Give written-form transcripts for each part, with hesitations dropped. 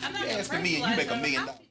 I'm not You gonna asking me, and you personalize make it. $1 million. How could you-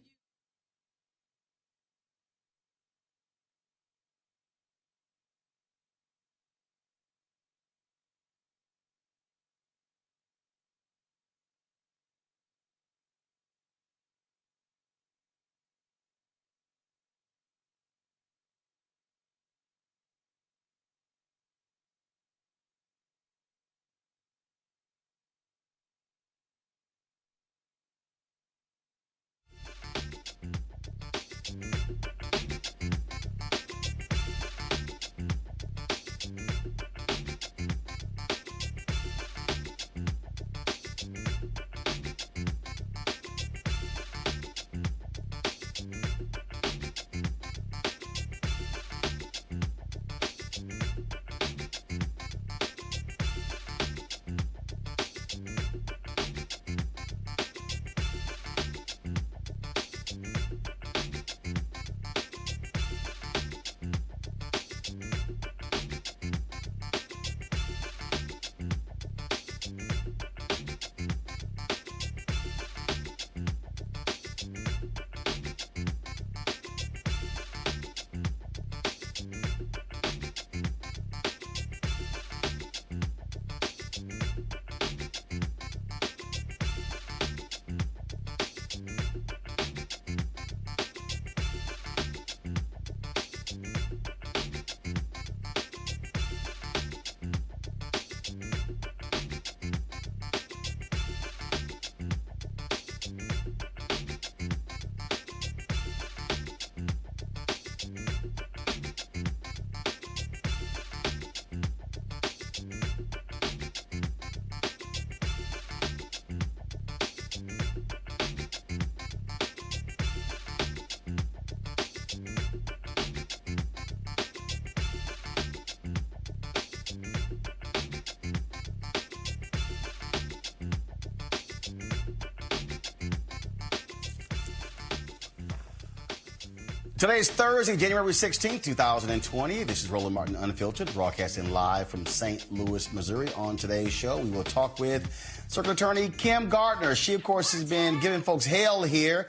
Today's Thursday, January 16th, 2020. This is Roland Martin Unfiltered, broadcasting live from St. Louis, Missouri. On today's show, we will talk with Circuit Attorney Kim Gardner. She, of course, has been giving folks hell here,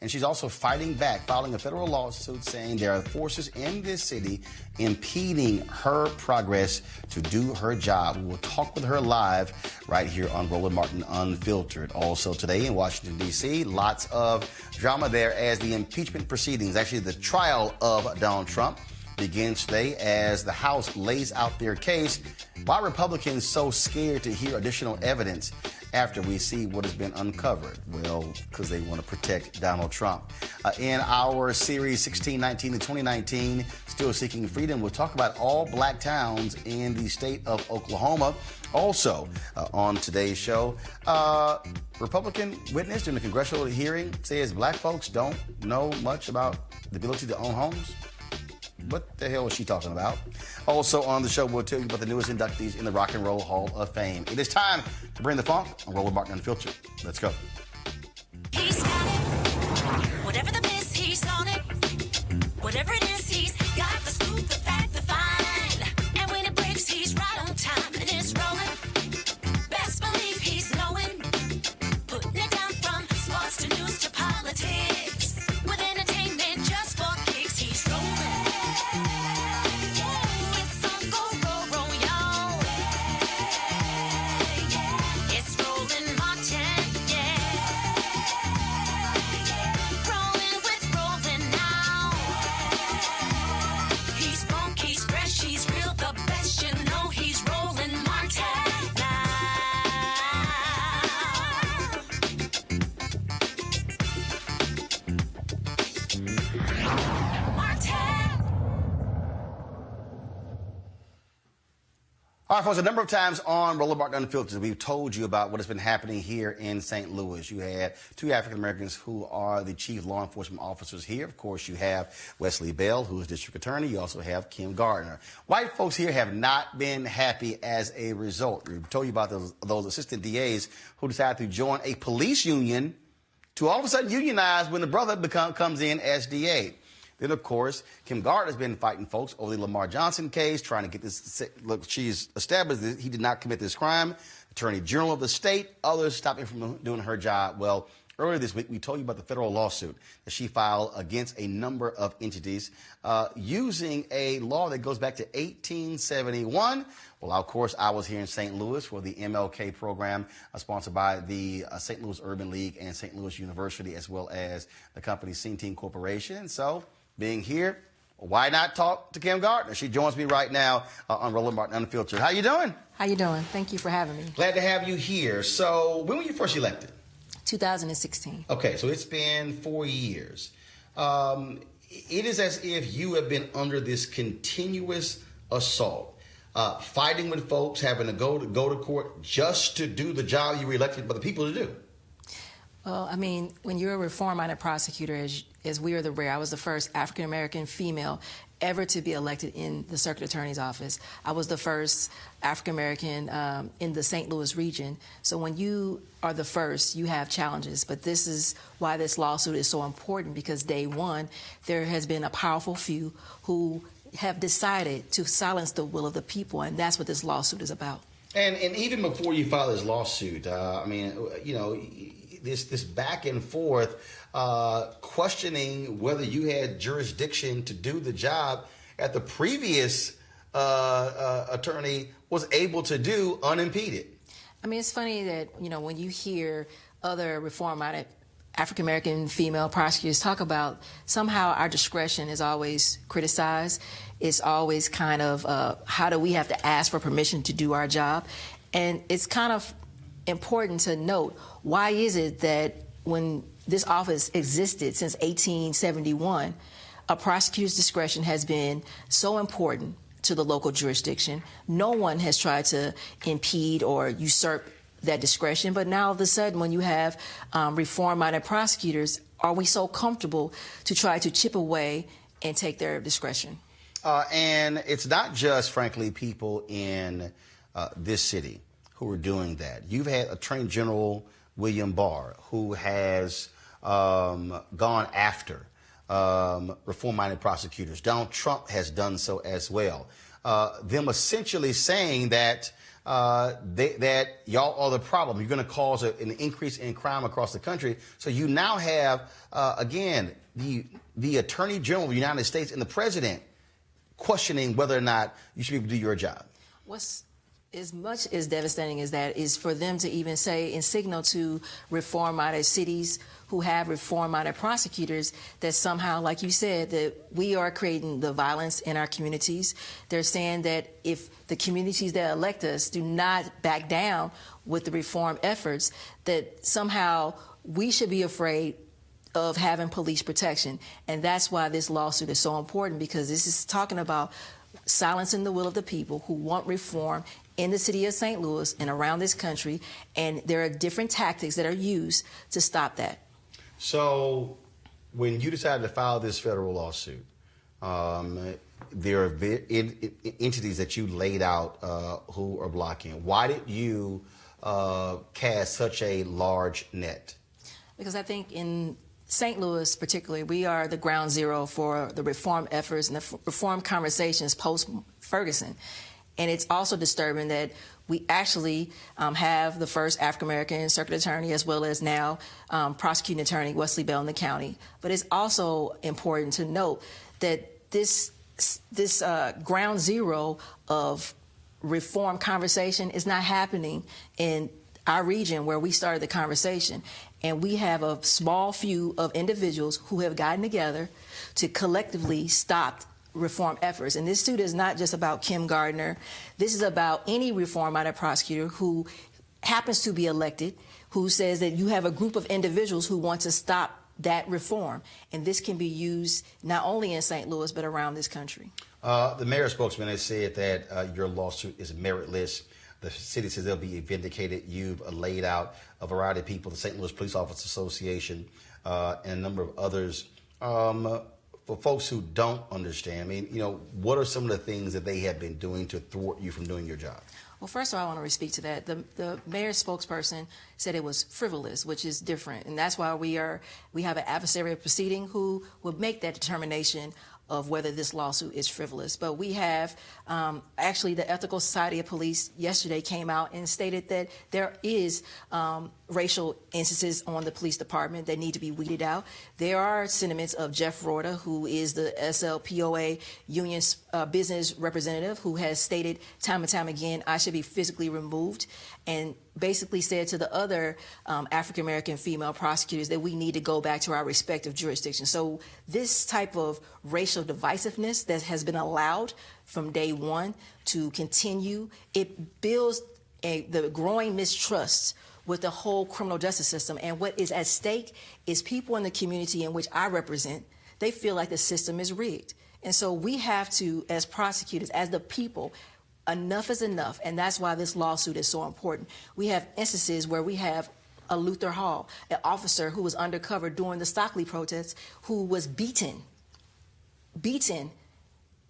and she's also fighting back, filing a federal lawsuit saying there are forces in this city impeding her progress to do her job. We will talk with her live right here on Roland Martin Unfiltered. Also today in Washington, D.C., lots of drama there as the impeachment proceedings, actually the trial of Donald Trump, begins today as the House lays out their case. Why are Republicans so scared to hear additional evidence after we see what has been uncovered? Well, because they want to protect Donald Trump. In our series 1619 to 2019, Still Seeking Freedom, we'll talk about all black towns in the state of Oklahoma. Also, on today's show, Republican witness during the congressional hearing says black folks don't know much about the ability to own homes. What the hell is she talking about? Also on the show, we'll tell you about the newest inductees in the Rock and Roll Hall of Fame. It is time to bring the funk on Roland Martin Unfiltered. Let's go. He's got it. Whatever the miss, he's on it. Whatever it is, he's got the scoop, the fact, the find. And when it breaks, he's right on time and it's rolling. Best believe he's knowing. Putting it down from sports to news to politics. With entertainment just for kicks, he's rolling. It's on go, y'all. It's Roland Martin, yeah. Rolling with Roland now. He's funk, he's fresh, he's real, the best, you know he's Roland Martin now. Martin. All right, folks, a number of times on Roland Martin Unfiltered, we've told you about what has been happening here in St. Louis. You had two African-Americans who are the chief law enforcement officers here. Of course, you have Wesley Bell, who is district attorney. You also have Kim Gardner. White folks here have not been happy as a result. We've told you about those assistant DAs who decided to join a police union to all of a sudden unionize when the brother comes in as DA. Then, of course, Kim Gardner has been fighting folks over the Lamar Johnson case, trying to get this. Look, she's established that he did not commit this crime. Attorney General of the state, others stopped him from doing her job. Well, Earlier this week, we told you about the federal lawsuit that she filed against a number of entities using a law that goes back to 1871. Well, of course, I was here in St. Louis for the MLK program sponsored by the St. Louis Urban League and St. Louis University, as well as the company Centene Corporation. So, being here, why not talk to Kim Gardner? She joins me right now on Roland Martin Unfiltered. How you doing? How you doing? Thank you for having me. Glad to have you here. So, when were you first elected? 2016. Okay, so it's been 4 years. It is as if you have been under this continuous assault, fighting with folks, having to go to court just to do the job you were elected by the people to do. Well, I mean, when you're a reform-minded prosecutor, as we are the rare, I was the first African-American female ever to be elected in the circuit attorney's office. I was the first African-American in the St. Louis region. So when you are the first, you have challenges. But this is why this lawsuit is so important, because day one, there has been a powerful few who have decided to silence the will of the people, and that's what this lawsuit is about. And even before you filed this lawsuit, I mean, you know, this back and forth, questioning whether you had jurisdiction to do the job that the previous attorney was able to do unimpeded. I mean, it's funny that, you know, when you hear other reform-minded African-American female prosecutors talk about somehow our discretion is always criticized. It's always kind of how do we have to ask for permission to do our job? And it's kind of important to note, why is it that when this office existed since 1871, a prosecutor's discretion has been so important to the local jurisdiction? No one has tried to impede or usurp that discretion, but now all of a sudden when you have reform-minded prosecutors, are we so comfortable to try to chip away and take their discretion? And it's not just, frankly, people in this city who are doing that. You've had Attorney General William Barr, who has gone after reform-minded prosecutors. Donald Trump has done so as well. Them essentially saying that that y'all are the problem. You're going to cause an increase in crime across the country. So you now have, again, the Attorney General of the United States and the President questioning whether or not you should be able to do your job. What's as much as devastating as that is for them to even say and signal to reform-minded cities who have reform-minded prosecutors that somehow, like you said, that we are creating the violence in our communities. They're saying that if the communities that elect us do not back down with the reform efforts, that somehow we should be afraid of having police protection. And that's why this lawsuit is so important, because this is talking about silencing the will of the people who want reform in the city of St. Louis and around this country, and there are different tactics that are used to stop that. So when you decided to file this federal lawsuit, there are entities that you laid out who are blocking. Why did you cast such a large net? Because I think in St. Louis particularly, we are the ground zero for the reform efforts and the reform conversations post-Ferguson. And it's also disturbing that we actually have the first African-American circuit attorney, as well as now prosecuting attorney Wesley Bell in the county. But it's also important to note that this ground zero of reform conversation is not happening in our region where we started the conversation. And we have a small few of individuals who have gotten together to collectively stop reform efforts. And this suit is not just about Kim Gardner. This is about any reform-minded prosecutor who happens to be elected, who says that you have a group of individuals who want to stop that reform. And this can be used not only in St. Louis, but around this country. The mayor's spokesman has said that your lawsuit is meritless. The city says they'll be vindicated. You've laid out a variety of people, the St. Louis Police Officers Association, and a number of others. For folks who don't understand, I mean, you know, what are some of the things that they have been doing to thwart you from doing your job? Well, first of all, I want to speak to that. The mayor's spokesperson said it was frivolous, which is different. And that's why we have an adversarial proceeding who will make that determination of whether this lawsuit is frivolous. But we have, actually, the Ethical Society of Police yesterday came out and stated that there is racial instances on the police department that need to be weeded out. There are sentiments of Jeff Rorta, who is the SLPOA union business representative, who has stated time and time again, I should be physically removed, and basically said to the other African-American female prosecutors that we need to go back to our respective jurisdictions. So this type of racial divisiveness that has been allowed from day one to continue, it builds the growing mistrust with the whole criminal justice system. And what is at stake is people in the community in which I represent, they feel like the system is rigged. And so we have to, as prosecutors, as the people, enough is enough. And that's why this lawsuit is so important. We have instances where we have a Luther Hall, an officer who was undercover during the Stockley protests, who was beaten,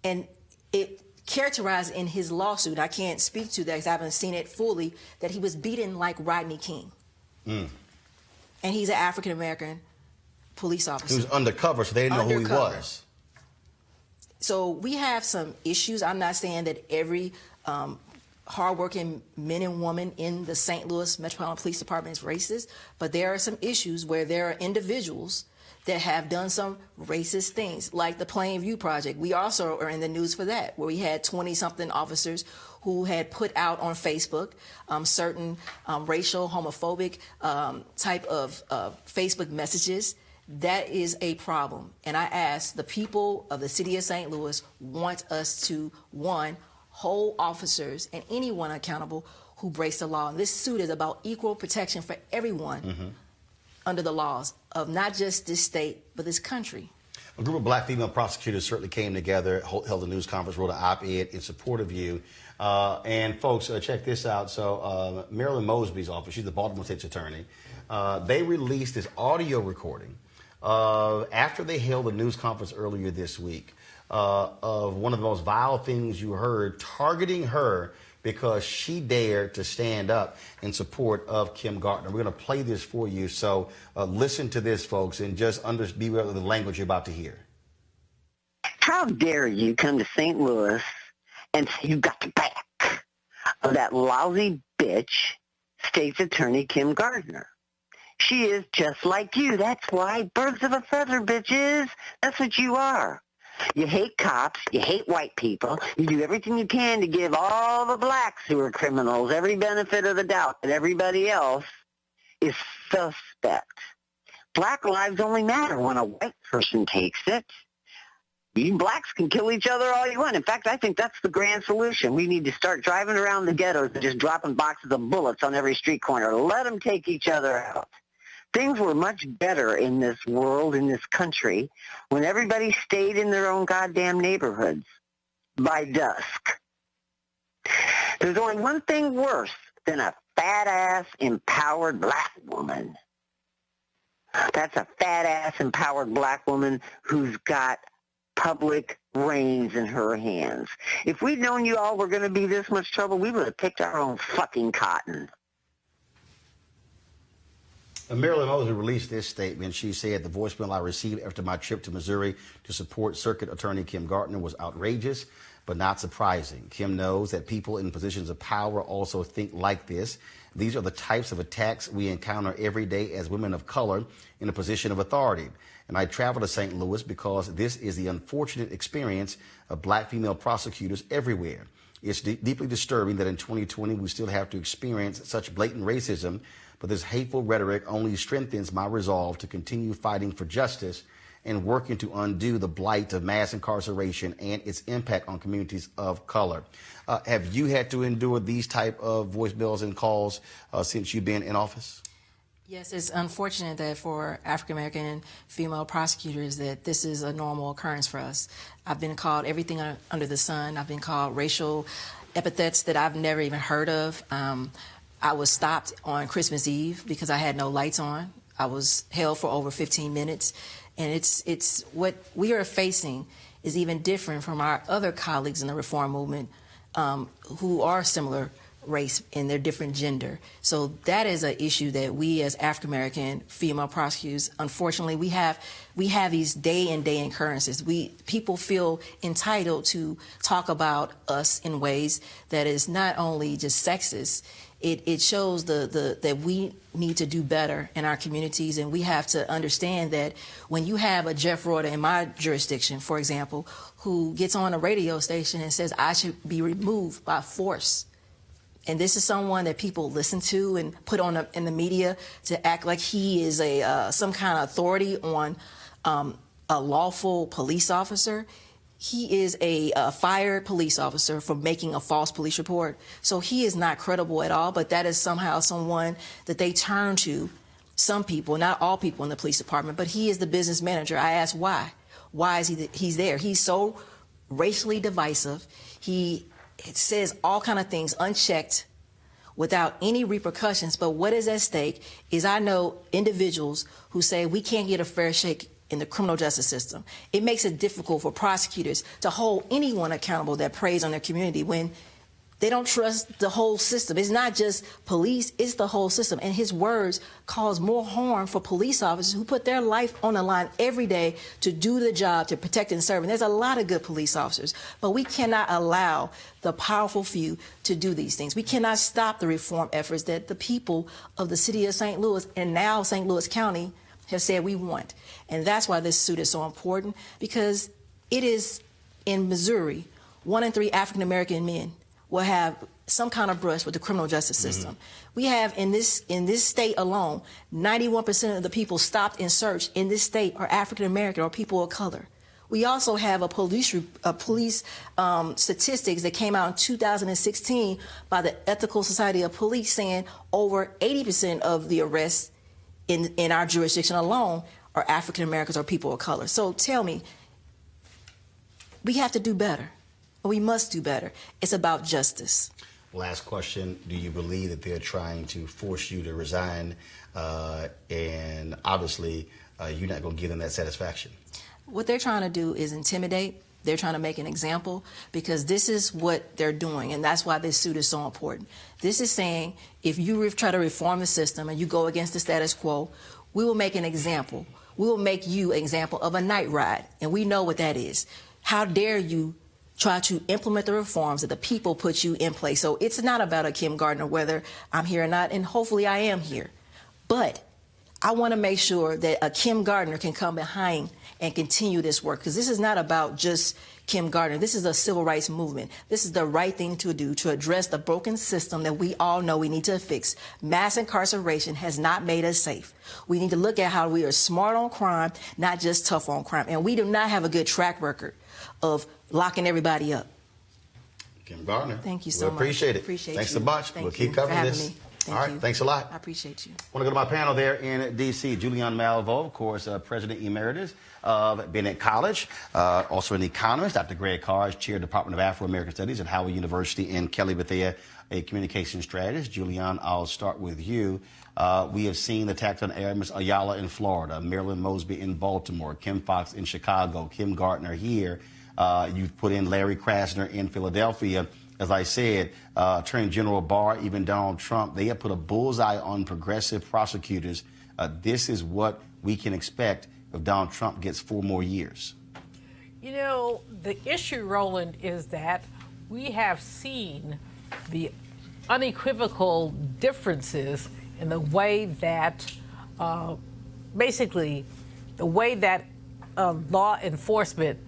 and it characterized in his lawsuit, I can't speak to that because I haven't seen it fully, that he was beaten like Rodney King. And he's an African-American police officer. He was undercover, so they didn't know who he was. So we have some issues. I'm not saying that every hardworking men and women in the St. Louis Metropolitan Police Department is racist, but there are some issues where there are individuals that have done some racist things, like the Plainview Project. We also are in the news for that, where we had 20-something officers who had put out on Facebook certain racial, homophobic type of Facebook messages. That is a problem. And I ask the people of the city of St. Louis want us to, one, hold officers and anyone accountable who breaks the law. And this suit is about equal protection for everyone under the laws of not just this state, but this country. A group of black female prosecutors certainly came together, held a news conference, wrote an op-ed in support of you. And folks, check this out. So Marilyn Mosby's office, she's the Baltimore State's attorney, they released this audio recording after they held a news conference earlier this week of one of the most vile things you heard, targeting her because she dared to stand up in support of Kim Gardner. We're going to play this for you, so listen to this, folks, and just be aware of the language you're about to hear. How dare you come to St. Louis and say you got the back of that lousy bitch, State's Attorney Kim Gardner. She is just like you. That's why, birds of a feather, bitches. That's what you are. You hate cops, you hate white people, you do everything you can to give all the blacks who are criminals every benefit of the doubt, but everybody else is suspect. Black lives only matter when a white person takes it. You blacks can kill each other all you want. In fact, I think that's the grand solution. We need to start driving around the ghettos and just dropping boxes of bullets on every street corner. Let them take each other out. Things were much better in this world, in this country, when everybody stayed in their own goddamn neighborhoods by dusk. There's only one thing worse than a fat-ass, empowered black woman. That's a fat-ass, empowered black woman who's got public reins in her hands. If we'd known you all were going to be this much trouble, we would have picked our own fucking cotton. Marilyn Mosby released this statement. She said, the voicemail I received after my trip to Missouri to support Circuit Attorney Kim Gardner was outrageous, but not surprising. Kim knows that people in positions of power also think like this. These are the types of attacks we encounter every day as women of color in a position of authority. And I travel to St. Louis because this is the unfortunate experience of black female prosecutors everywhere. It's deeply disturbing that in 2020 we still have to experience such blatant racism, but this hateful rhetoric only strengthens my resolve to continue fighting for justice and working to undo the blight of mass incarceration and its impact on communities of color. Have you had to endure these type of voicemails and calls since you've been in office? Yes, it's unfortunate that for African-American female prosecutors that this is a normal occurrence for us. I've been called everything under the sun. I've been called racial epithets that I've never even heard of. I was stopped on Christmas Eve because I had no lights on. I was held for over 15 minutes. And it's what we are facing is even different from our other colleagues in the reform movement who are similar race and their different gender. So that is an issue that we as African-American female prosecutors, unfortunately, we have these day in occurrences. People feel entitled to talk about us in ways that is not only just sexist, it shows that we need to do better in our communities, and we have to understand that when you have a Jeff Reuter in my jurisdiction, for example, who gets on a radio station and says I should be removed by force, and this is someone that people listen to and put on in the media to act like he is some kind of authority on a lawful police officer. He is a fired police officer for making a false police report. So he is not credible at all, but that is somehow someone that they turn to, some people, not all people in the police department, but he is the business manager. I asked why. Why is he's there? He's so racially divisive. He says all kind of things unchecked without any repercussions. But what is at stake is I know individuals who say we can't get a fair shake in the criminal justice system. It makes it difficult for prosecutors to hold anyone accountable that preys on their community when they don't trust the whole system. It's not just police, it's the whole system. And his words cause more harm for police officers who put their life on the line every day to do the job, to protect and serve. And there's a lot of good police officers, but we cannot allow the powerful few to do these things. We cannot stop the reform efforts that the people of the city of St. Louis and now St. Louis County have said we want. And that's why this suit is so important, because it is in Missouri, 1 in 3 African-American men will have some kind of brush with the criminal justice system. We have in this state alone, 91% of the people stopped and searched in this state are African-American or people of color. We also have a police statistics that came out in 2016 by the Ethical Society of Police saying over 80% of the arrests in our jurisdiction alone are African Americans or people of color. So tell me, we have to do better. We must do better. It's about justice. Last question. Do you believe that they're trying to force you to resign? And obviously, you're not going to give them that satisfaction. What they're trying to do is intimidate. They're trying to make an example, because this is what they're doing, and that's why this suit is so important. This is saying if you try to reform the system and you go against the status quo, we will make an example. We will make you an example of a night ride, and we know what that is. How dare you try to implement the reforms that the people put you in place? So it's not about a Kim Gardner, whether I'm here or not, and hopefully I am here. But I want to make sure that a Kim Gardner can come behind and continue this work, because this is not about just Kim Gardner. This is a civil rights movement. This is the right thing to do to address the broken system that we all know we need to fix. Mass incarceration has not made us safe. We need to look at how we are smart on crime, not just tough on crime. And we do not have a good track record of locking everybody up. Kim Gardner. Thank you so much. Appreciate it. Appreciate Thanks you. a bunch. Thank We'll you keep covering for having this. me. Thank All right. you. Thanks a lot. I appreciate you. I want to go to my panel there in D.C. Julian Malveaux, of course, President Emeritus of Bennett College, also an economist. Dr. Greg Carr is Chair of the Department of Afro-American Studies at Howard University, and Kelly Bethea, a communication strategist. Julian, I'll start with you. We have seen the attacks on Aramis Ayala in Florida, Marilyn Mosby in Baltimore, Kim Foxx in Chicago, Kim Gardner here. You've put in Larry Krasner in Philadelphia. As I said, Attorney General Barr, even Donald Trump, they have put a bullseye on progressive prosecutors. This is what we can expect if Donald Trump gets 4 more years. You know, the issue, Roland, is that we have seen the unequivocal differences in the way that, basically, the way that law enforcement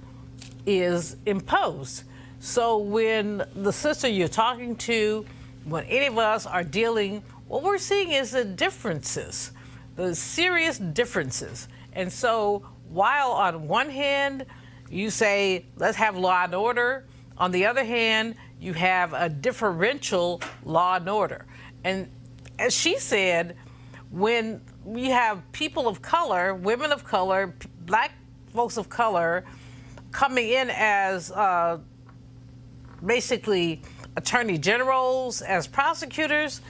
is imposed. So when the sister you're talking to, when any of us are dealing, what we're seeing is the differences, the serious differences. And so while on one hand, you say, let's have law and order, on the other hand, you have a differential law and order. And as she said, when we have people of color, women of color, black folks of color coming in as basically attorney generals, as prosecutors,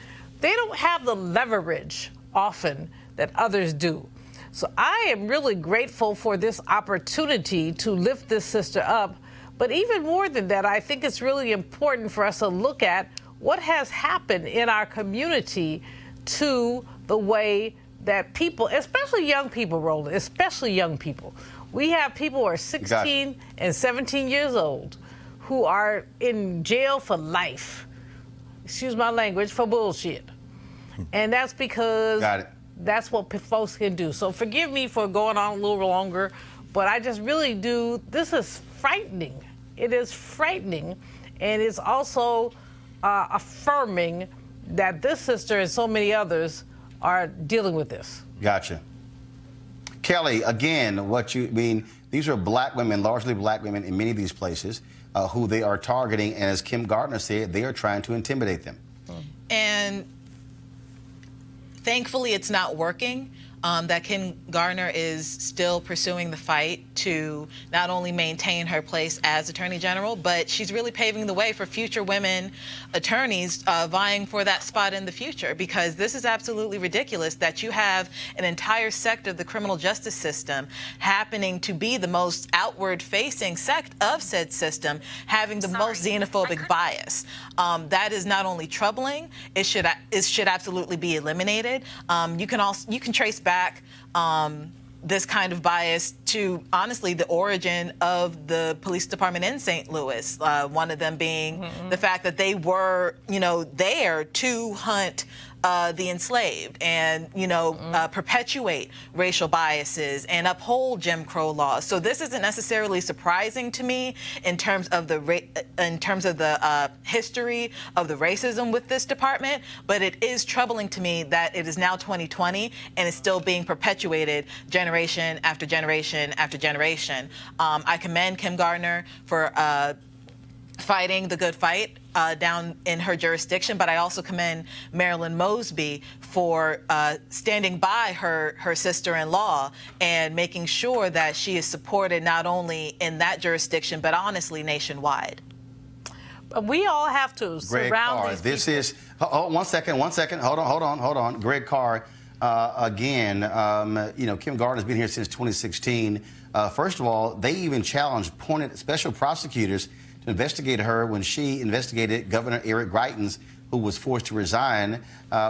they don't have the leverage often that others do. So I am really grateful for this opportunity to lift this sister up. But even more than that, I think it's really important for us to look at what has happened in our community to the way that people, especially young people, Roland, especially young people. We have people who are 16 and 17 years old who are in jail for life excuse my language, for bullshit. And that's because Got it. that's what folks can do. So forgive me for going on a little longer, but I just really do. This is frightening. It is frightening. And it's also affirming that this sister and so many others are dealing with this. Gotcha. Kelly, again, what you mean, these are black women, largely black women in many of these places, who they are targeting, and as Kim Gardner said, they are trying to intimidate them. And thankfully it's not working. That Kim Gardner is still pursuing the fight to not only maintain her place as Attorney General, but she's really paving the way for future women attorneys vying for that spot in the future, because this is absolutely ridiculous that you have an entire sector of the criminal justice system happening to be the most outward-facing sect of said system, having the most xenophobic bias. That is not only troubling, it should absolutely be eliminated. You can trace back this kind of bias to, honestly, the origin of the police department in St. Louis. One of them being the fact that they were, there to hunt the enslaved and, perpetuate racial biases and uphold Jim Crow laws. So this isn't necessarily surprising to me in terms of the history of the racism with this department, but it is troubling to me that it is now 2020 and it's still being perpetuated generation after generation after generation. I commend Kim Gardner for fighting the good fight down in her jurisdiction, but I also commend Marilyn Mosby for standing by her sister-in-law and making sure that she is supported not only in that jurisdiction, but honestly nationwide. But we all have to surround these This people. is, one second. Hold on. Greg Carr, again, Kim Gardner's been here since 2016. First of all, they even challenged appointed special prosecutors to investigate her when she investigated Governor Eric Greitens, who was forced to resign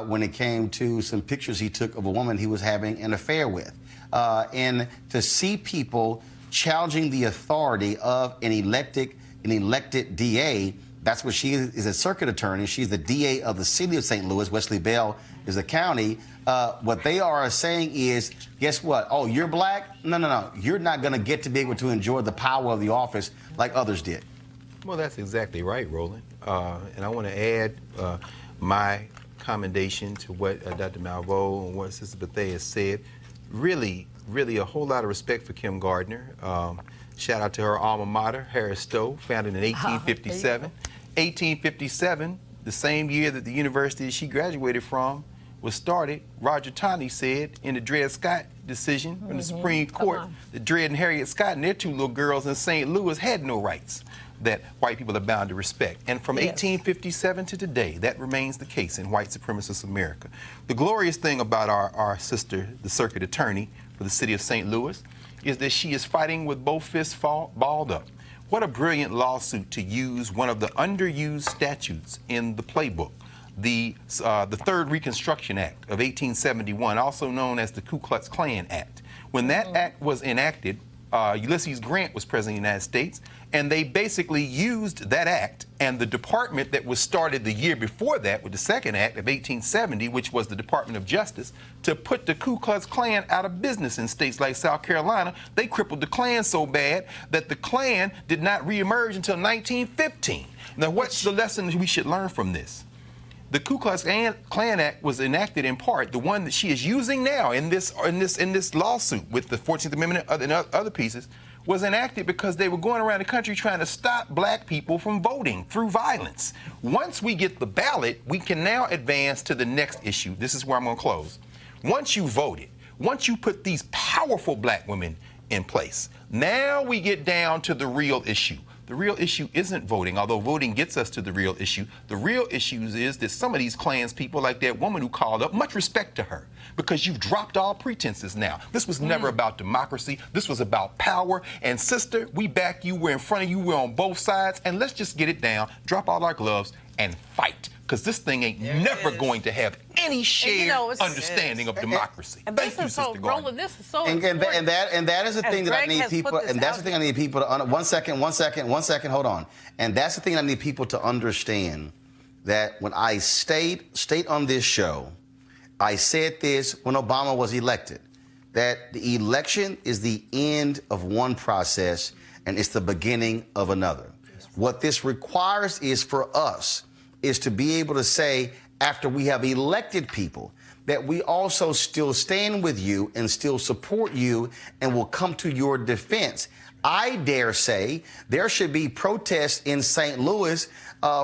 when it came to some pictures he took of a woman he was having an affair with. And to see people challenging the authority of an elected DA, that's what she is, a circuit attorney. She's the DA of the city of St. Louis. Wesley Bell is the county. What they are saying is, guess what? Oh, you're black? No. You're not going to get to be able to enjoy the power of the office like others did. Well, that's exactly right, Roland. And I want to add my commendation to what Dr. Malveaux and what Sister Bethea said. Really a whole lot of respect for Kim Gardner. Shout out to her alma mater, Harris Stowe, founded in 1857. 1857, the same year that the university she graduated from was started, Roger Taney said in the Dred Scott decision from the Supreme Court that Dred and Harriet Scott and their two little girls in St. Louis had no rights that white people are bound to respect. And from 1857 to today, that remains the case in white supremacist America. The glorious thing about our sister, the circuit attorney for the city of St. Louis, is that she is fighting with both fists balled up. What a brilliant lawsuit to use one of the underused statutes in the playbook, the Third Reconstruction Act of 1871, also known as the Ku Klux Klan Act. When that act was enacted, Ulysses Grant was president of the United States, and they basically used that act and the department that was started the year before that with the Second Act of 1870, which was the Department of Justice, to put the Ku Klux Klan out of business in states like South Carolina. They crippled the Klan so bad that the Klan did not reemerge until 1915. Now, what's the lesson we should learn from this? The Ku Klux Klan Act was enacted in part, the one that she is using now in this lawsuit with the 14th Amendment and other pieces, was enacted because they were going around the country trying to stop black people from voting through violence. Once we get the ballot, we can now advance to the next issue. This is where I'm going to close. Once you voted, once you put these powerful black women in place, now we get down to the real issue. The real issue isn't voting, although voting gets us to the real issue. The real issue is that some of these Klans people, like that woman who called up, much respect to her, because you've dropped all pretenses now. This was never about democracy. This was about power. And sister, we back you. We're in front of you. We're on both sides. And let's just get it down, drop all our gloves, and fight. Because this thing ain't never going to have any shared understanding of democracy. And Thank you, is so, Sister Gardner. Roland, this is so And that is the thing that I need people, and that's the thing I need people to, one second, hold on. And that's the thing I need people to understand. that when I state on this show, I said this when Obama was elected, that the election is the end of one process and it's the beginning of another. What this requires is for us is to be able to say, after we have elected people, that we also still stand with you and still support you and will come to your defense. I dare say there should be protests in St. Louis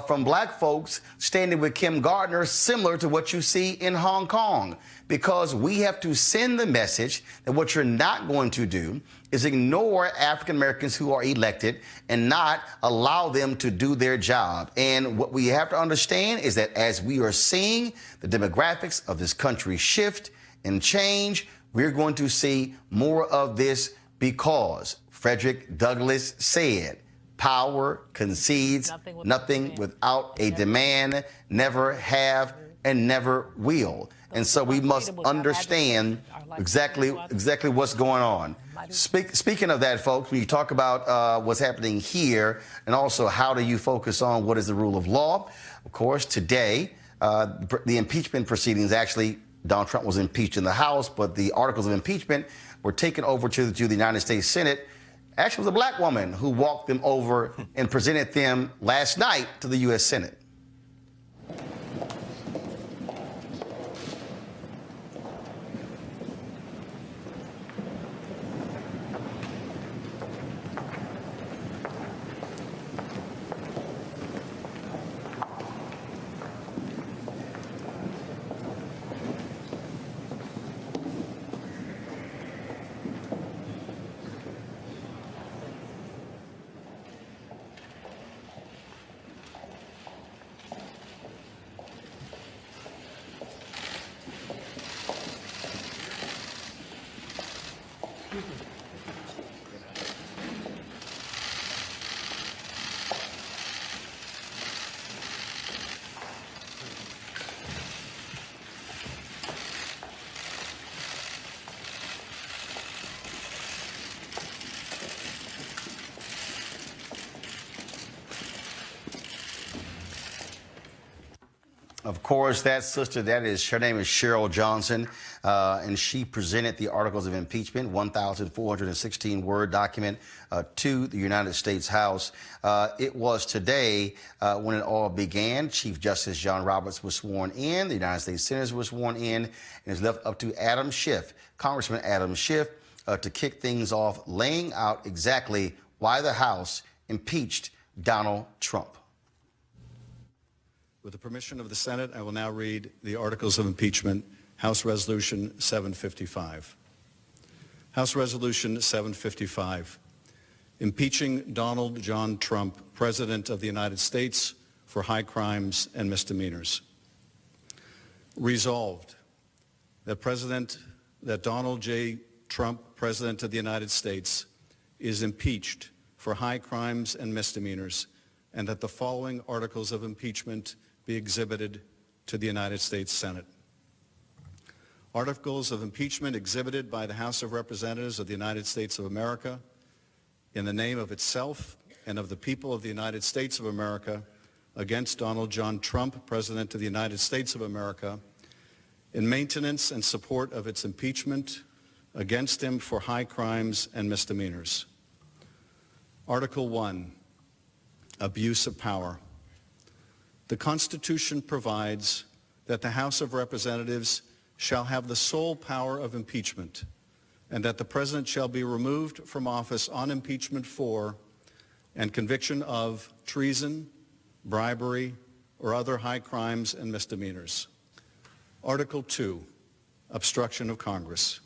from black folks standing with Kim Gardner, similar to what you see in Hong Kong, because we have to send the message that what you're not going to do is ignore African Americans who are elected and not allow them to do their job. And what we have to understand is that as we are seeing the demographics of this country shift and change, we're going to see more of this, because Frederick Douglass said, power concedes nothing without a demand, never have and never will. And so we must understand exactly what's going on. Speaking of that, folks, when you talk about what's happening here, and also how do you focus on what is the rule of law, of course, today, the impeachment proceedings, actually, Donald Trump was impeached in the House, but the articles of impeachment were taken over to the United States Senate. Actually, it was a black woman who walked them over and presented them last night to the U.S. Senate. Of course, that sister, her name is Cheryl Johnson, and she presented the articles of impeachment, 1,416-word document, to the United States House. It was today when it all began. Chief Justice John Roberts was sworn in. The United States Senators were sworn in, and it's left up to Adam Schiff, Congressman Adam Schiff, to kick things off, laying out exactly why the House impeached Donald Trump. With the permission of the Senate, I will now read the articles of impeachment, House Resolution 755. House Resolution 755, impeaching Donald John Trump, President of the United States, for high crimes and misdemeanors. Resolved that Donald J. Trump, President of the United States, is impeached for high crimes and misdemeanors, and that the following articles of impeachment be exhibited to the United States Senate. Articles of impeachment exhibited by the House of Representatives of the United States of America in the name of itself and of the people of the United States of America against Donald John Trump, President of the United States of America, in maintenance and support of its impeachment against him for high crimes and misdemeanors. Article 1, abuse of power. The Constitution provides that the House of Representatives shall have the sole power of impeachment, and that the President shall be removed from office on impeachment for and conviction of treason, bribery, or other high crimes and misdemeanors. Article 2, obstruction of Congress.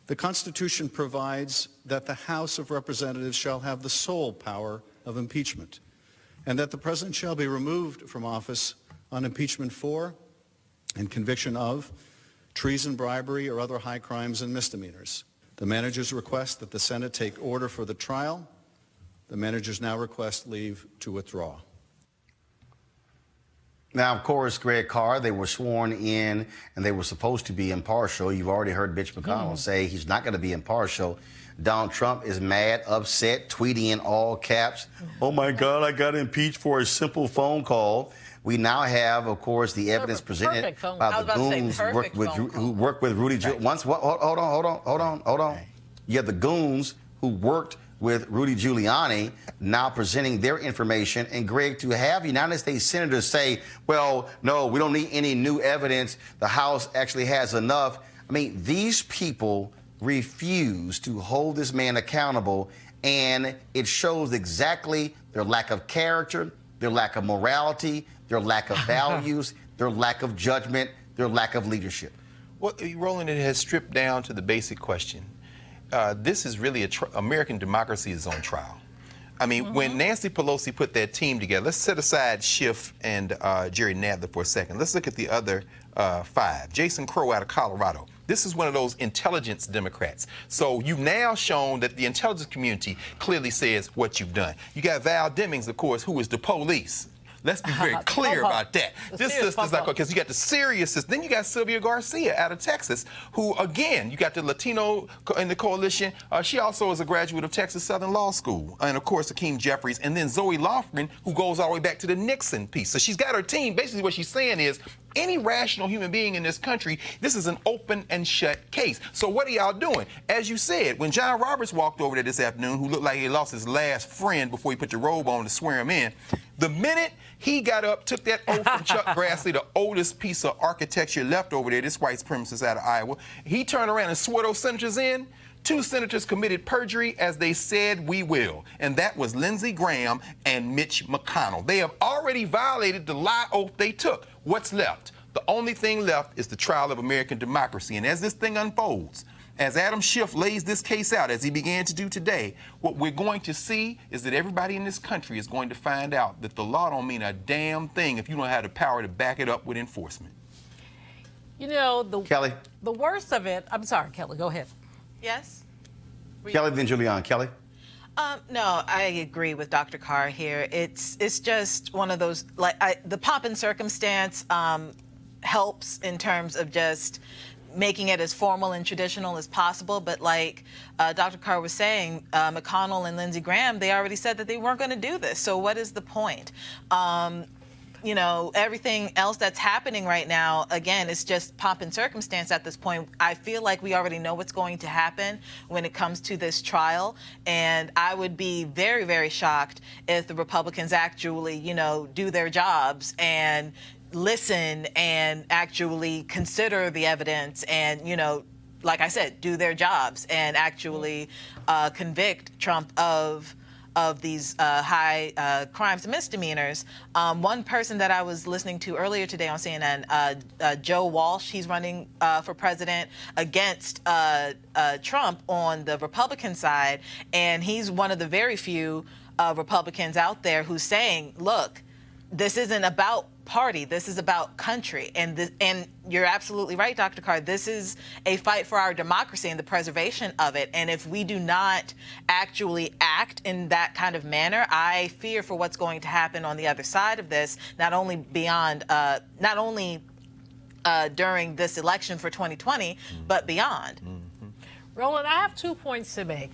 The Constitution provides that the House of Representatives shall have the sole power of impeachment, and that the President shall be removed from office on impeachment for and conviction of treason, bribery, or other high crimes and misdemeanors. The managers request that the Senate take order for the trial. The managers now request leave to withdraw. Now, of course, Greg Carr, they were sworn in and they were supposed to be impartial. You've already heard Mitch McConnell say he's not going to be impartial. Donald Trump is mad, upset, tweeting in all caps, "Oh my God, I got impeached for a simple phone call." We now have, of course, the evidence presented perfect phone- by I was the about to say goons perfect phone call. who worked with Rudy Giuliani. Hold on. You have the goons who worked with Rudy Giuliani now presenting their information. And Greg, to have United States senators say, well, no, we don't need any new evidence. The House actually has enough. I mean, these people refuse to hold this man accountable, and it shows exactly their lack of character, their lack of morality, their lack of values, their lack of judgment, their lack of leadership. Well, Roland, it has stripped down to the basic question. This is really American democracy is on trial. I mean, when Nancy Pelosi put that team together, let's set aside Schiff and Jerry Nadler for a second. Let's look at the other five. Jason Crow out of Colorado. This is one of those intelligence Democrats. So you've now shown that the intelligence community clearly says what you've done. You got Val Demings, of course, who is the police. Let's be very clear about that. This sister's like, because you got the serious sister. Then you got Sylvia Garcia out of Texas, who, again, you got the Latino in the coalition. She also is a graduate of Texas Southern Law School. And, of course, Akeem Jeffries. And then Zoe Lofgren, who goes all the way back to the Nixon piece. So she's got her team. Basically, what she's saying is, any rational human being in this country, this is an open and shut case. So what are y'all doing? As you said, when John Roberts walked over there this afternoon, who looked like he lost his last friend before he put the robe on to swear him in, the minute he got up, took that oath from Chuck Grassley, the oldest piece of architecture left over there, this white supremacist out of Iowa, he turned around and swore those senators in. 2 senators committed perjury as they said we will, and that was Lindsey Graham and Mitch McConnell. They have already violated the lie oath they took. What's left? The only thing left is the trial of American democracy, and as this thing unfolds, as Adam Schiff lays this case out, as he began to do today, what we're going to see is that everybody in this country is going to find out that the law don't mean a damn thing if you don't have the power to back it up with enforcement. You know, Kelly? The worst of it, I'm sorry, Kelly, go ahead. Yes? Kelly, then Giuliani. Kelly? No, I agree with Dr. Carr here. It's just one of those, the pomp and circumstance helps in terms of just making it as formal and traditional as possible. But like Dr. Carr was saying, McConnell and Lindsey Graham, they already said that they weren't going to do this. So what is the point? You know, everything else that's happening right now, again, it's just pomp and circumstance at this point. I feel like we already know what's going to happen when it comes to this trial. And I would be very, very shocked if the Republicans actually, you know, do their jobs and listen and actually consider the evidence and, you know, like I said, do their jobs and actually convict Trump of these high crimes and misdemeanors. One person that I was listening to earlier today on CNN, Joe Walsh, he's running for president against Trump on the Republican side, and he's one of the very few Republicans out there who's saying, look, this isn't about party, this is about country. And you're absolutely right, Dr. Carr, this is a fight for our democracy and the preservation of it. And if we do not actually act in that kind of manner, I fear for what's going to happen on the other side of this, not only during this election for 2020, but beyond. Roland, I have 2 points to make.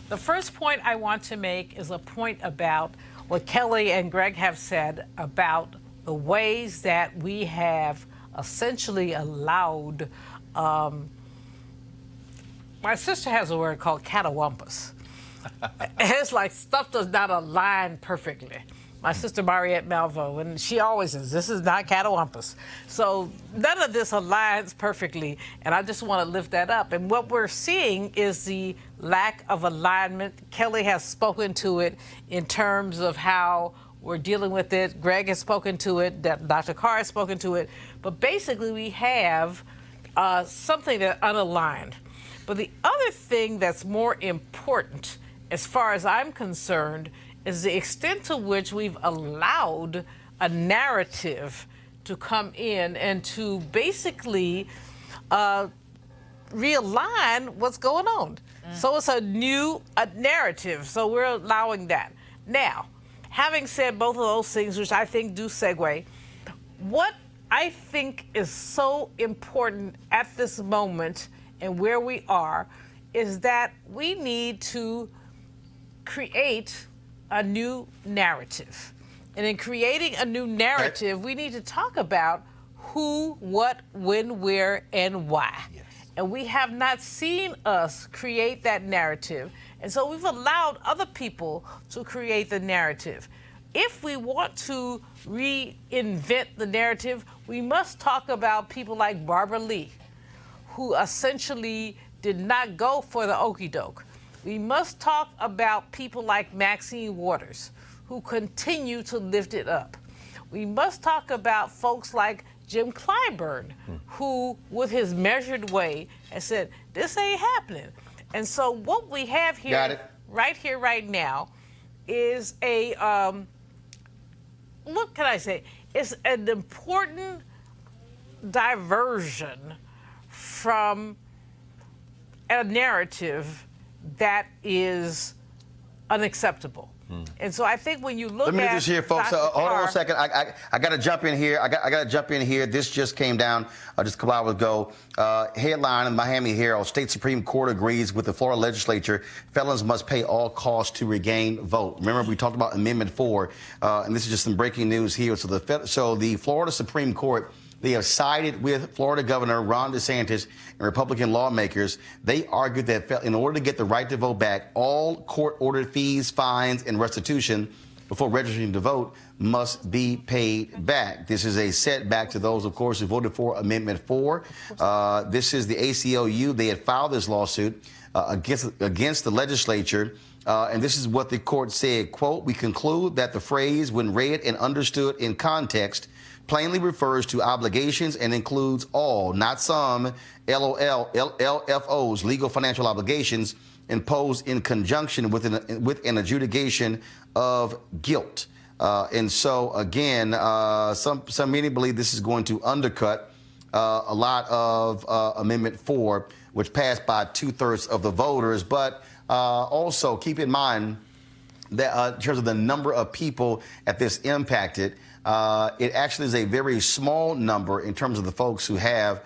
The first point I want to make is a point about what Kelly and Greg have said about the ways that we have essentially allowed, my sister has a word called catawampus. It's like stuff does not align perfectly. My sister Mariette Malvo, and she always says, this is not catawampus. So none of this aligns perfectly, and I just want to lift that up. And what we're seeing is the lack of alignment. Kelly has spoken to it in terms of how we're dealing with it. Greg has spoken to it. Dr. Carr has spoken to it. But basically, we have something that's unaligned. But the other thing that's more important, as far as I'm concerned, is the extent to which we've allowed a narrative to come in and to basically realign what's going on. So it's a new narrative. So we're allowing that. Now, having said both of those things, which I think do segue, what I think is so important at this moment and where we are is that we need to create a new narrative. And in creating a new narrative, we need to talk about who, what, when, where, and why. Yes. And we have not seen us create that narrative. And so we've allowed other people to create the narrative. If we want to reinvent the narrative, we must talk about people like Barbara Lee, who essentially did not go for the okie doke. We must talk about people like Maxine Waters, who continue to lift it up. We must talk about folks like Jim Clyburn, who, with his measured way, has said, this ain't happening. And so what we have here, right now, is a, what can I say? It's an important diversion from a narrative that is unacceptable. And so I think when you look at... Let me do this here, folks. Hold on a second. I got to jump in here. I got to jump in here. This just came down just a couple hours ago. Headline in the Miami Herald, State Supreme Court agrees with the Florida legislature. Felons must pay all costs to regain vote. Remember, we talked about Amendment 4, and this is just some breaking news here. So the Florida Supreme Court, they have sided with Florida Governor Ron DeSantis and Republican lawmakers. They argued that in order to get the right to vote back, all court-ordered fees, fines, and restitution before registering to vote must be paid back. This is a setback to those, of course, who voted for Amendment 4. This is the ACLU. They had filed this lawsuit against the legislature. And this is what the court said, quote, "We conclude that the phrase, when read and understood in context, plainly refers to obligations and includes all, not some, LFOs, legal financial obligations, imposed in conjunction with an adjudication of guilt." And so, again, many believe this is going to undercut a lot of Amendment 4, which passed by 2/3 of the voters. But also keep in mind that in terms of the number of people at this impacted, it actually is a very small number in terms of the folks who have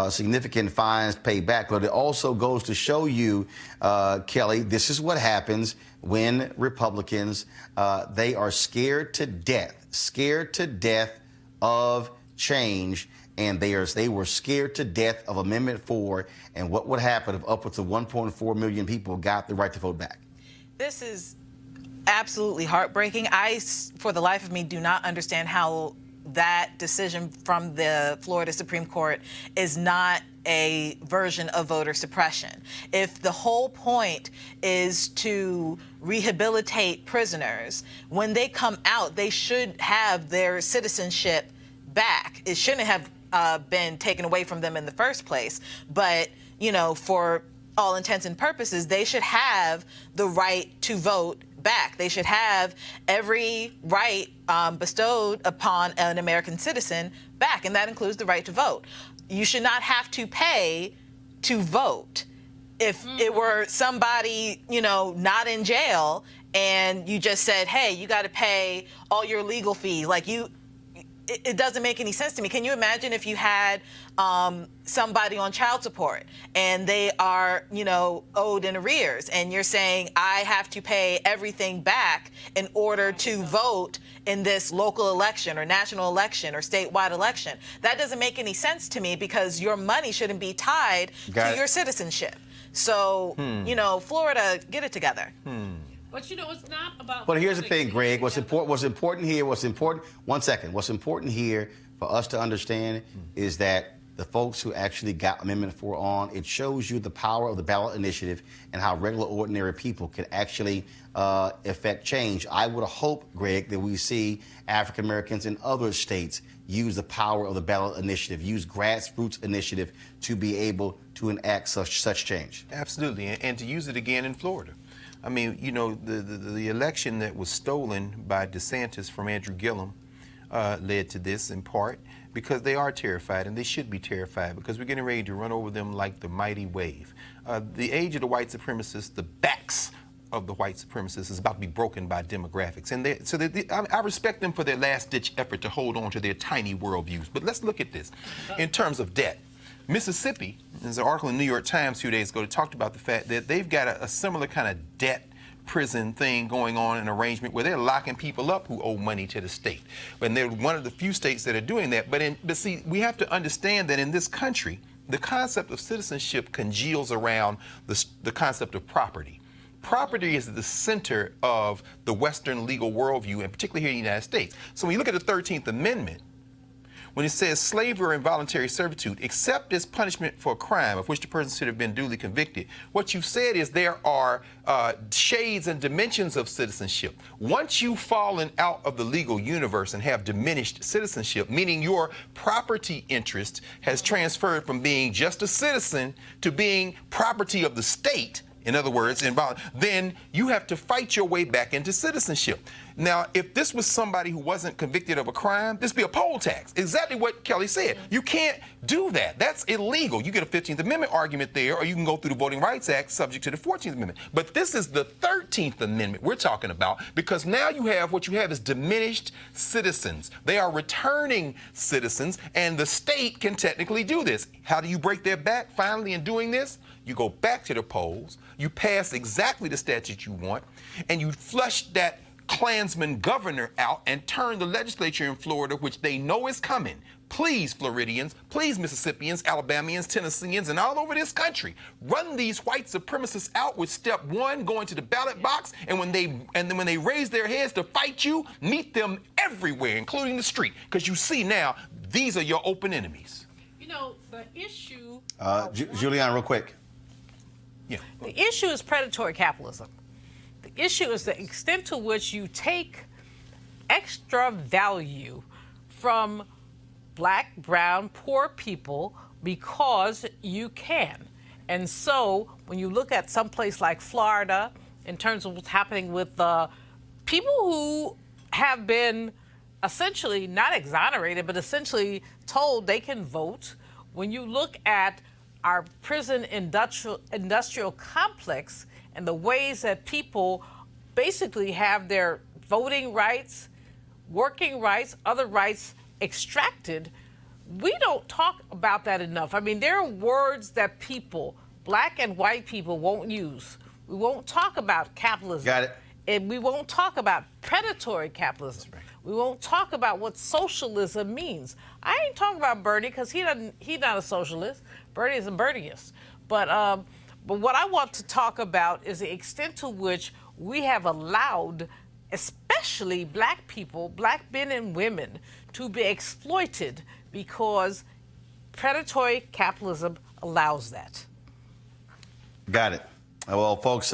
significant fines paid back. But it also goes to show you, Kelly, this is what happens when Republicans, they are scared to death of change. And they were scared to death of Amendment 4 and what would happen if upwards of 1.4 million people got the right to vote back. This is absolutely heartbreaking. For the life of me, do not understand how that decision from the Florida Supreme Court is not a version of voter suppression. If the whole point is to rehabilitate prisoners, when they come out, they should have their citizenship back. It shouldn't have been taken away from them in the first place. But, you know, for all intents and purposes, they should have the right to vote back. They should have every right bestowed upon an American citizen back, and that includes the right to vote. You should not have to pay to vote. If it were somebody, you know, not in jail and you just said, hey, you got to pay all your legal fees, it doesn't make any sense to me. Can you imagine if you had somebody on child support and they are, you know, owed in arrears, and you're saying, I have to pay everything back in order to vote in this local election or national election or statewide election? That doesn't make any sense to me, because your money shouldn't be tied to your citizenship. So, you know, Florida, get it together. But, you know, it's not about... But here's the thing, Greg. What's important here for us to understand is that the folks who actually got Amendment 4 on, it shows you the power of the ballot initiative and how regular, ordinary people can actually affect change. I would hope, Greg, that we see African Americans in other states use the power of the ballot initiative, use grassroots initiative to be able to enact such change. Absolutely, and to use it again in Florida. I mean, you know, the election that was stolen by DeSantis from Andrew Gillum led to this in part because they are terrified, and they should be terrified, because we're getting ready to run over them like the mighty wave. The age of the white supremacists, the backs of the white supremacists is about to be broken by demographics. And I respect them for their last-ditch effort to hold on to their tiny worldviews. But let's look at this in terms of debt. Mississippi, there's an article in the New York Times a few days ago that talked about the fact that they've got a similar kind of debt prison thing going on, an arrangement where they're locking people up who owe money to the state. And they're one of the few states that are doing that. But see, we have to understand that in this country, the concept of citizenship congeals around the concept of property. Property is the center of the Western legal worldview, and particularly here in the United States. So when you look at the 13th Amendment, when it says slavery or involuntary servitude, except as punishment for a crime of which the person should have been duly convicted, what you've said is there are shades and dimensions of citizenship. Once you've fallen out of the legal universe and have diminished citizenship, meaning your property interest has transferred from being just a citizen to being property of the state, in other words, then you have to fight your way back into citizenship. Now, if this was somebody who wasn't convicted of a crime, this would be a poll tax. Exactly what Kelly said. You can't do that. That's illegal. You get a 15th Amendment argument there, or you can go through the Voting Rights Act subject to the 14th Amendment. But this is the 13th Amendment we're talking about, because now what you have is diminished citizens. They are returning citizens, and the state can technically do this. How do you break their back finally in doing this? You go back to the polls, you pass exactly the statute you want, and you flush that Klansman governor out and turn the legislature in Florida, which they know is coming. Please, Floridians, please, Mississippians, Alabamians, Tennesseans, and all over this country, run these white supremacists out with step one, going to the ballot box, and then when they raise their heads to fight you, meet them everywhere, including the street, because you see now, these are your open enemies. You know, the issue... Julianne, real quick. Yeah. The issue is predatory capitalism. The issue is the extent to which you take extra value from black, brown, poor people because you can. And so when you look at some place like Florida, in terms of what's happening with people who have been essentially not exonerated, but essentially told they can vote, when you look at our prison industrial complex and the ways that people basically have their voting rights, working rights, other rights extracted, we don't talk about that enough. I mean, there are words that people, black and white people, won't use. We won't talk about capitalism. Got it. And we won't talk about predatory capitalism. That's right. We won't talk about what socialism means. I ain't talking about Bernie because he's not a socialist. Bernie is a Bernieist. But what I want to talk about is the extent to which we have allowed, especially black people, black men and women, to be exploited because predatory capitalism allows that. Got it. Well, folks,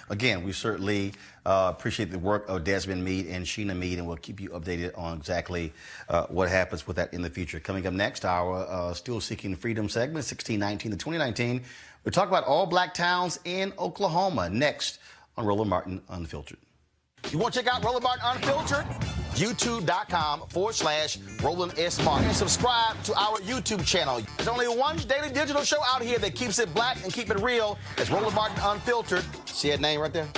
again, we certainly appreciate the work of Desmond Meade and Sheena Meade, and we'll keep you updated on exactly what happens with that in the future. Coming up next, our Still Seeking Freedom segment, 1619 to 2019. We'll talk about all black towns in Oklahoma next on Roland Martin Unfiltered. You want to check out Roland Martin Unfiltered? YouTube.com/Roland S. Martin. And subscribe to our YouTube channel. There's only one daily digital show out here that keeps it black and keep it real. It's Roland Martin Unfiltered. See that name right there?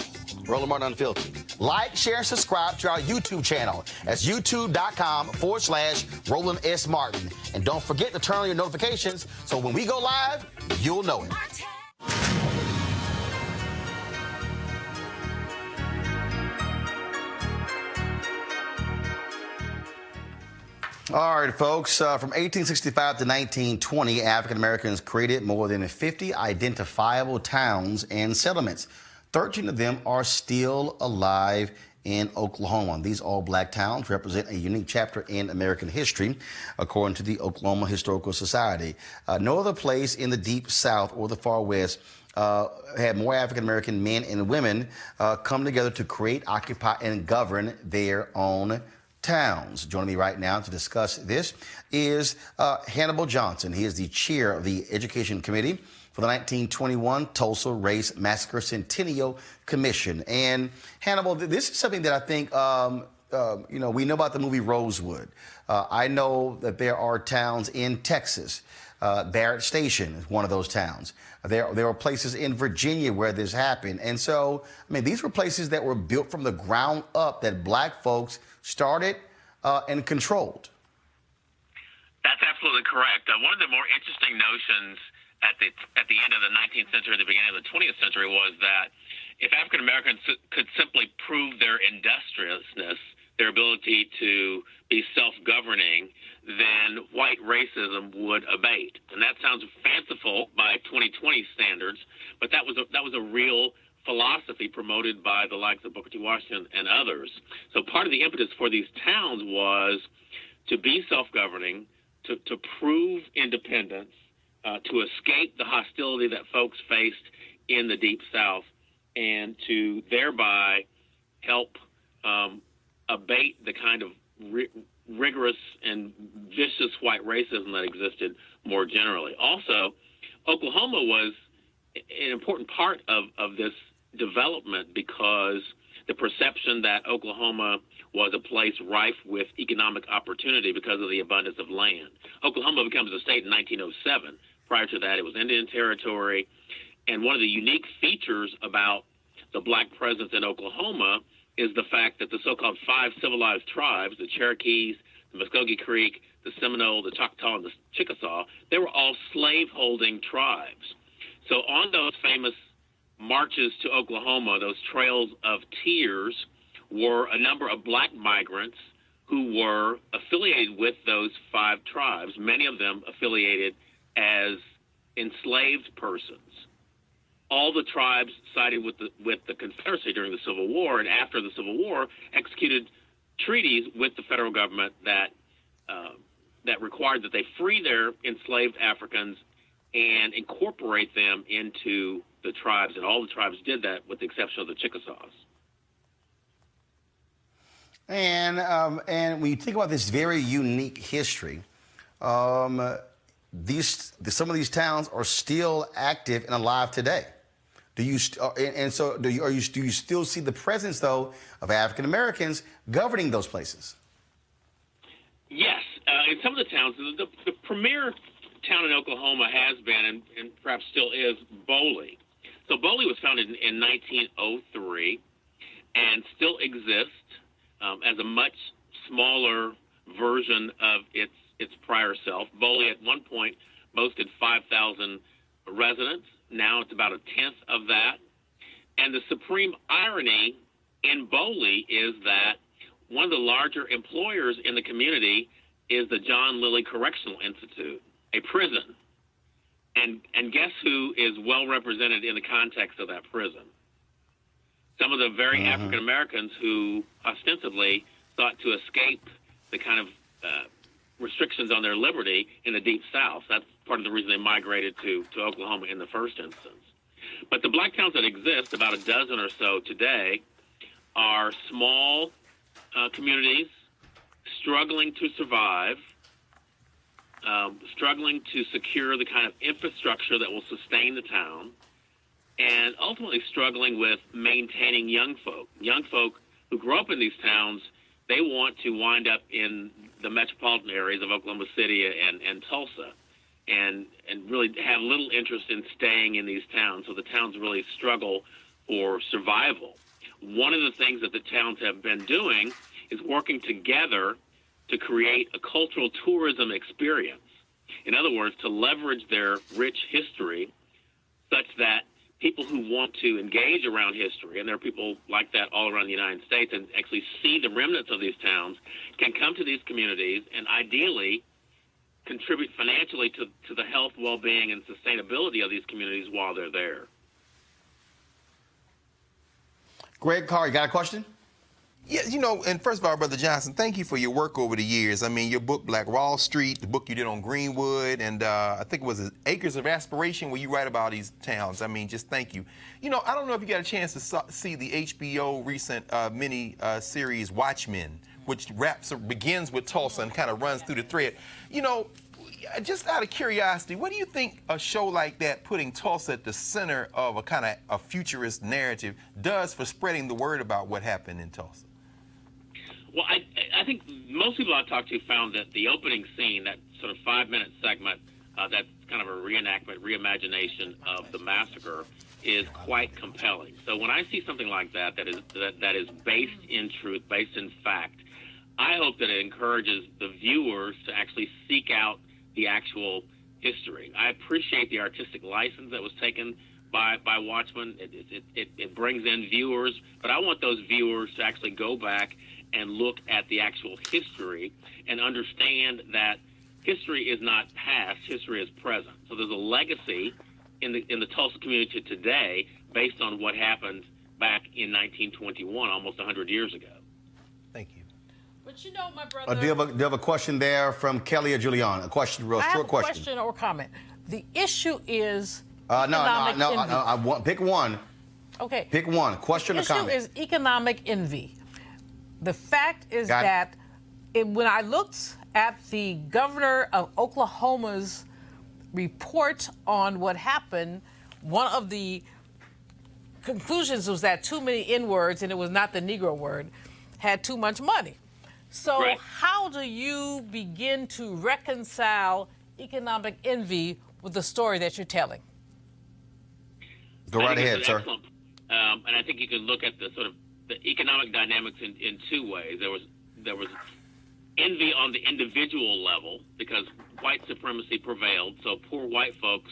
Roland Martin Unfiltered. Like, share, and subscribe to our YouTube channel. That's YouTube.com/Roland S. Martin. And don't forget to turn on your notifications so when we go live, you'll know it. All right, folks, from 1865 to 1920, African Americans created more than 50 identifiable towns and settlements. 13 of them are still alive in Oklahoma. These all-black towns represent a unique chapter in American history, according to the Oklahoma Historical Society. No other place in the Deep South or the Far West had more African American men and women come together to create, occupy, and govern their own towns. Joining me right now to discuss this is Hannibal Johnson. He is the chair of the Education Committee for the 1921 Tulsa Race Massacre Centennial Commission. And Hannibal, this is something that I think, we know about the movie Rosewood. I know that there are towns in Texas. Barrett Station is one of those towns. There are places in Virginia where this happened. And so, I mean, these were places that were built from the ground up that black folks started and controlled. That's absolutely correct. One of the more interesting notions at the end of the 19th century, the beginning of the 20th century, was that if African Americans could simply prove their industriousness, their ability to be self-governing, then white racism would abate. And that sounds fanciful by 2020 standards, but that was a real philosophy promoted by the likes of Booker T. Washington and others. So part of the impetus for these towns was to be self-governing, to prove independence, to escape the hostility that folks faced in the Deep South, and to thereby help abate the kind of rigorous and vicious white racism that existed more generally. Also, Oklahoma was an important part of this development because the perception that Oklahoma was a place rife with economic opportunity because of the abundance of land. Oklahoma becomes a state in 1907. Prior to that, it was Indian Territory. And one of the unique features about the black presence in Oklahoma is the fact that the so-called 5 civilized tribes, the Cherokees, the Muskogee Creek, the Seminole, the Choctaw, and the Chickasaw, they were all slave-holding tribes. So on those famous marches to Oklahoma, those trails of tears, were a number of black migrants who were affiliated with those 5 tribes, many of them affiliated as enslaved persons. All the tribes sided with the Confederacy during the Civil War, and after the Civil War, executed treaties with the federal government that required that they free their enslaved Africans and incorporate them into the tribes, and all the tribes did that with the exception of the Chickasaws. And when you think about this very unique history, some of these towns are still active and alive today. Do you still see the presence though of African Americans governing those places? Yes, in some of the towns, the premier town in Oklahoma has been and perhaps still is Boley. So Boley was founded in 1903 and still exists as a much smaller version of its prior self. Boley at one point boasted 5,000 residents. Now it's about a tenth of that. And the supreme irony in Boley is that one of the larger employers in the community is the John Lilly Correctional Institute, a prison. And guess who is well represented in the context of that prison? Some of the very African Americans who ostensibly sought to escape the kind of restrictions on their liberty in the Deep South. That's part of the reason they migrated to Oklahoma in the first instance. But the black towns that exist, about a dozen or so today, are small communities struggling to survive, struggling to secure the kind of infrastructure that will sustain the town, and ultimately struggling with maintaining young folk. Young folk who grow up in these towns, they want to wind up in the metropolitan areas of Oklahoma City and Tulsa, and really have little interest in staying in these towns. So the towns really struggle for survival. One of the things that the towns have been doing is working together to create a cultural tourism experience. In other words, to leverage their rich history such that people who want to engage around history, and there are people like that all around the United States, and actually see the remnants of these towns, can come to these communities and ideally contribute financially to the health, well-being, and sustainability of these communities while they're there. Greg Carr, you got a question? Yeah, and first of all, Brother Johnson, thank you for your work over the years. I mean, your book, Black Wall Street, the book you did on Greenwood, and I think it was Acres of Aspiration, where you write about these towns. I mean, just thank you. I don't know if you got a chance to see the HBO recent mini series Watchmen, which begins with Tulsa and kind of runs through the thread. Just out of curiosity, what do you think a show like that, putting Tulsa at the center of a kind of a futurist narrative, does for spreading the word about what happened in Tulsa? Well, I think most people I've talked to found that the opening scene, that sort of 5-minute segment, that's kind of a reenactment, reimagination of the massacre, is quite compelling. So when I see something like that is based in truth, based in fact, I hope that it encourages the viewers to actually seek out the actual history. I appreciate the artistic license that was taken by Watchmen. It brings in viewers, but I want those viewers to actually go back and look at the actual history and understand that history is not past, history is present. So there's a legacy in the Tulsa community today based on what happened back in 1921, almost 100 years ago. Thank you. But you know, my brother. Do you have a question there from Kelly or Juliana? A question, real short question. Question or comment. The issue is No. I want pick one. Okay. Pick one. Question or comment. The issue is economic envy. The fact is that when I looked at the governor of Oklahoma's report on what happened, one of the conclusions was that too many N-words, and it was not the Negro word, had too much money. So how do you begin to reconcile economic envy with the story that you're telling? Go right ahead, sir. And I think you can look at the sort of the economic dynamics in two ways. There was envy on the individual level because white supremacy prevailed, so poor white folks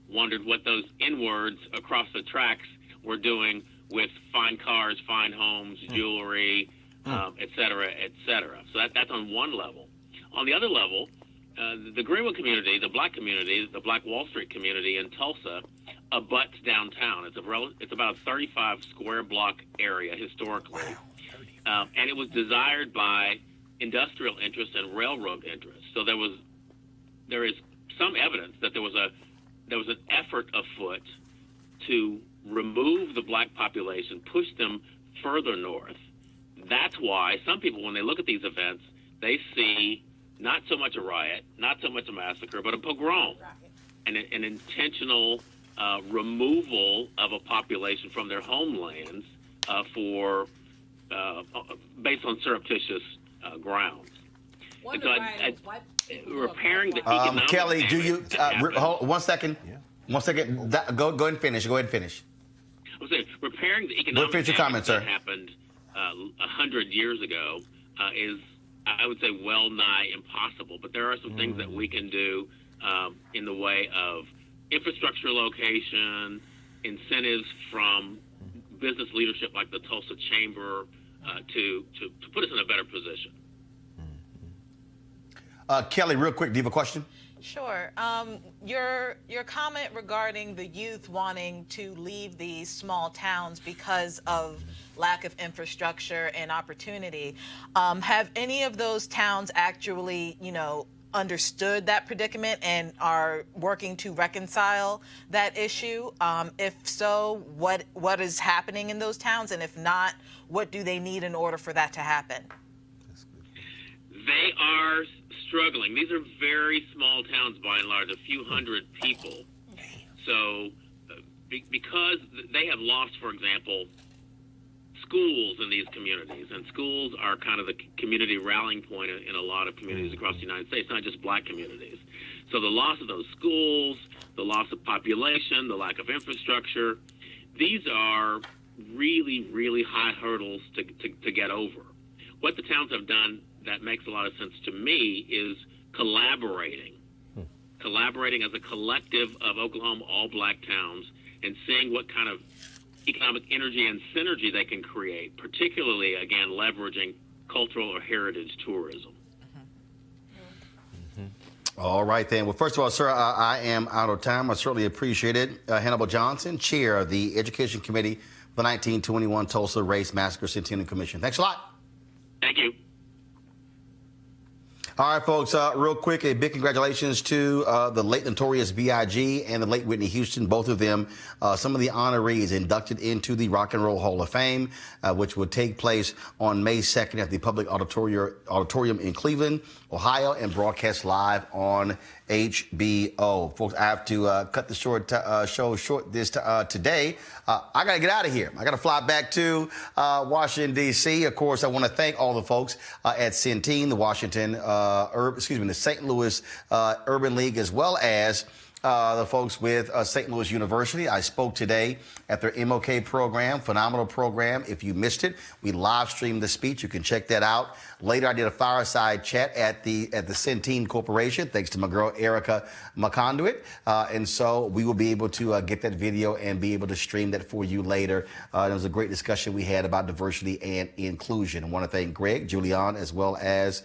wondered what those N-words across the tracks were doing with fine cars, fine homes, jewelry, et cetera, et cetera. So that's on one level. On the other level, the Greenwood community, the black community, the black Wall Street community in Tulsa abuts downtown. It's about a 35 square block area historically, and it was desired by industrial interests and railroad interests. So there is some evidence that there was an effort afoot to remove the black population, push them further north. That's why some people, when they look at these events, they see not so much a riot, not so much a massacre, but a pogrom, an intentional removal of a population from their homelands based on surreptitious grounds. And so repairing the economic Kelly, do you hold 1 second? Yeah. 1 second. Go ahead and finish. Go ahead and finish. I was saying, repairing the economic finish your comment, damage sir. that happened 100 years ago is, I would say, well nigh impossible. But there are some things that we can do in the way of infrastructure location, incentives from business leadership like the Tulsa Chamber to put us in a better position. Kelly, real quick, do you have a question? Sure. Your comment regarding the youth wanting to leave these small towns because of lack of infrastructure and opportunity, have any of those towns actually, understood that predicament and are working to reconcile that issue? If so, what is happening in those towns? And if not, what do they need in order for that to happen? They are struggling. These are very small towns by and large, a few hundred people. So because they have lost, for example, schools in these communities, and schools are kind of the community rallying point in a lot of communities across the United States, not just black communities. So the loss of those schools, the loss of population, the lack of infrastructure, these are really, really high hurdles to get over. What the towns have done that makes a lot of sense to me is collaborating as a collective of Oklahoma all-black towns and seeing what kind of economic energy and synergy they can create, particularly, again, leveraging cultural or heritage tourism. All right, then. Well, first of all, sir, I am out of time. I certainly appreciate it. Hannibal Johnson, chair of the Education Committee for the 1921 Tulsa Race Massacre Centennial Commission. Thanks a lot. Thank you. All right, folks, real quick, a big congratulations to the late notorious B.I.G. and the late Whitney Houston, both of them, some of the honorees inducted into the Rock and Roll Hall of Fame, which will take place on May 2nd at the Public Auditorium in Cleveland, Ohio, and broadcast live on HBO. Folks, I have to cut the show short today. I got to get out of here. I got to fly back to Washington, D.C. Of course, I want to thank all the folks at Centene, the St. Louis Urban League, as well as the folks with St. Louis University. I spoke today at their MOK program, phenomenal program. If you missed it, we live streamed the speech. You can check that out. Later, I did a fireside chat at the Centene Corporation, thanks to my girl Erica McConduit. And so we will be able to get that video and be able to stream that for you later. It was a great discussion we had about diversity and inclusion. I want to thank Greg, Julian, as well as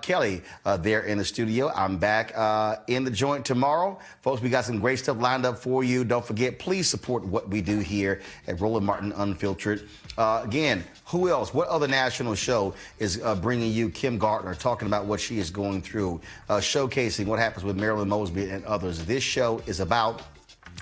Kelly there in the studio. I'm back in the joint tomorrow. Folks, we got some great stuff lined up for you. Don't forget, please support what we do here at Roland Martin Unfiltered. Again, who else? What other national show is bringing you Kim Gardner, talking about what she is going through, showcasing what happens with Marilyn Mosby and others? This show is about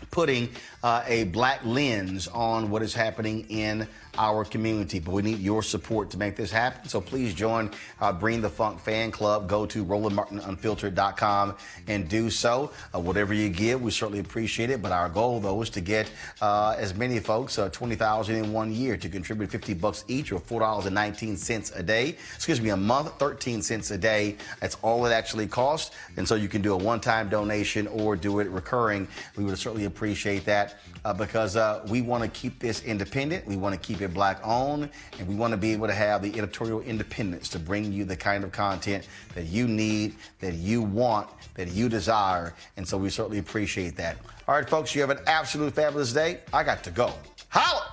putting a black lens on what is happening in our community. But we need your support to make this happen. So please join Bring the Funk fan club. Go to RolandMartinUnfiltered.com and do so. Whatever you give, we certainly appreciate it. But our goal, though, is to get as many folks, 20,000 in 1 year, to contribute $50 each, or $4.19 a day. Excuse me, a month, 13 cents a day. That's all it actually costs. And so you can do a one-time donation or do it recurring. We would certainly appreciate that because we want to keep this independent. We want to keep it black owned, and we want to be able to have the editorial independence to bring you the kind of content that you need, that you want, that you desire. And so we certainly appreciate that. All right, folks, you have an absolute fabulous day. I got to go. Holla!